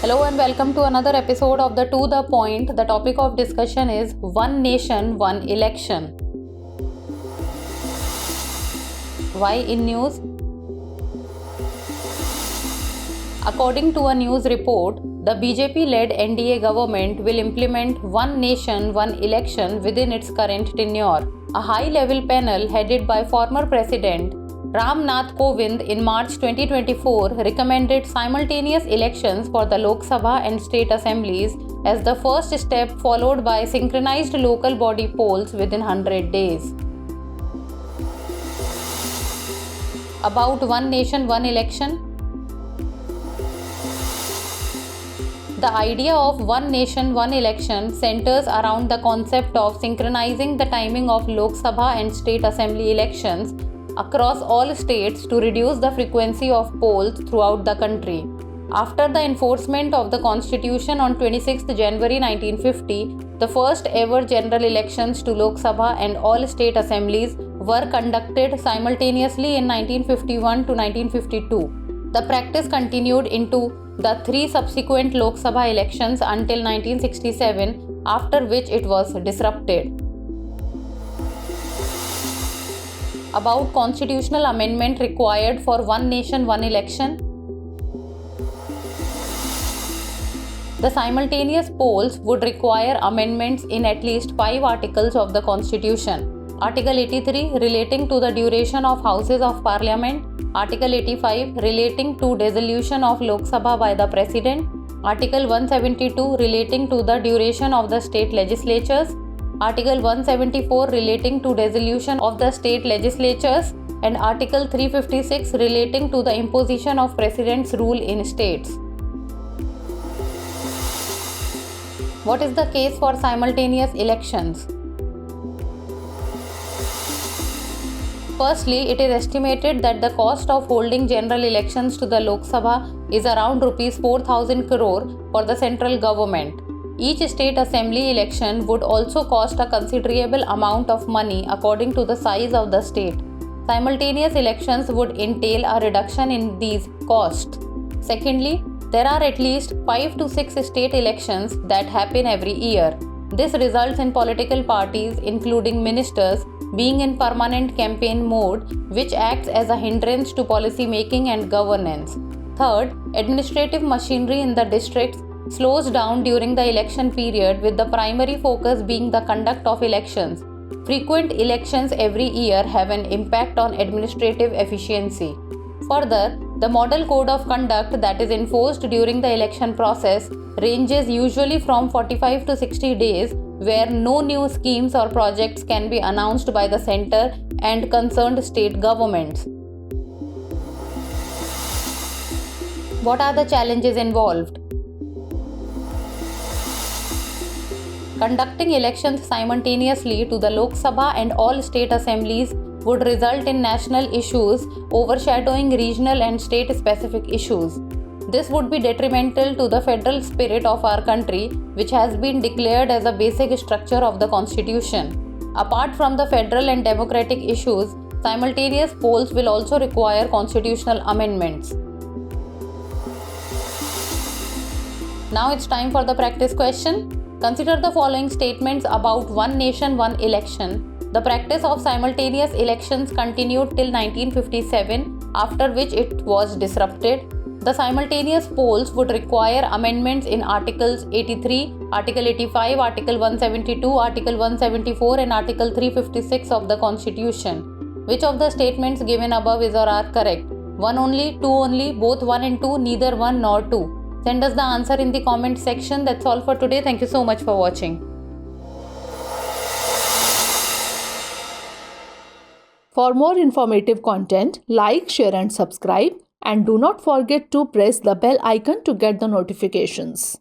Hello and welcome to another episode of the To The Point. The topic of discussion is One Nation, One Election. Why in news? According to a news report, the BJP-led NDA government will implement One Nation, One Election within its current tenure. A high-level panel headed by former President Ram Nath Kovind in March 2024 recommended simultaneous elections for the Lok Sabha and state assemblies as the first step, followed by synchronized local body polls within 100 days. About One Nation, One Election. The idea of One Nation, One Election centers around the concept of synchronizing the timing of Lok Sabha and state assembly elections across all states to reduce the frequency of polls throughout the country. After the enforcement of the Constitution on 26 January 1950, the first ever general elections to Lok Sabha and all state assemblies were conducted simultaneously in 1951 to 1952. The practice continued into the three subsequent Lok Sabha elections until 1967, after which it was disrupted. About constitutional amendment required for One Nation, One Election. The simultaneous polls would require amendments in at least 5 articles of the Constitution. Article 83 relating to the duration of Houses of Parliament, Article 85 relating to dissolution of Lok Sabha by the President, Article 172 relating to the duration of the state legislatures, Article 174 relating to dissolution of the state legislatures, and Article 356 relating to the imposition of President's rule in states. What is the case for simultaneous elections? Firstly, it is estimated that the cost of holding general elections to the Lok Sabha is around Rs 4,000 crore for the central government. Each state assembly election would also cost a considerable amount of money according to the size of the state. Simultaneous elections would entail a reduction in these costs. Secondly, there are at least 5 to 6 state elections that happen every year. This results in political parties, including ministers, being in permanent campaign mode, which acts as a hindrance to policy making and governance. Third, administrative machinery in the districts slows down during the election period, with the primary focus being the conduct of elections. Frequent elections every year have an impact on administrative efficiency. Further, the model code of conduct that is enforced during the election process ranges usually from 45 to 60 days, where no new schemes or projects can be announced by the center and concerned state governments. What are the challenges involved? Conducting elections simultaneously to the Lok Sabha and all state assemblies would result in national issues overshadowing regional and state-specific issues. This would be detrimental to the federal spirit of our country, which has been declared as a basic structure of the Constitution. Apart from the federal and democratic issues, simultaneous polls will also require constitutional amendments. Now it's time for the practice question. Consider the following statements about One Nation, One Election. The practice of simultaneous elections continued till 1957, after which it was disrupted. The simultaneous polls would require amendments in Articles 83, Article 85, Article 172, Article 174 and Article 356 of the Constitution. Which of the statements given above is or are correct? 1 only, 2 only, both 1 and 2, neither 1 nor 2. Send us the answer in the comment section. That's all for today. Thank you so much for watching. For more informative content, like, share and subscribe, and do not forget to press the bell icon to get the notifications.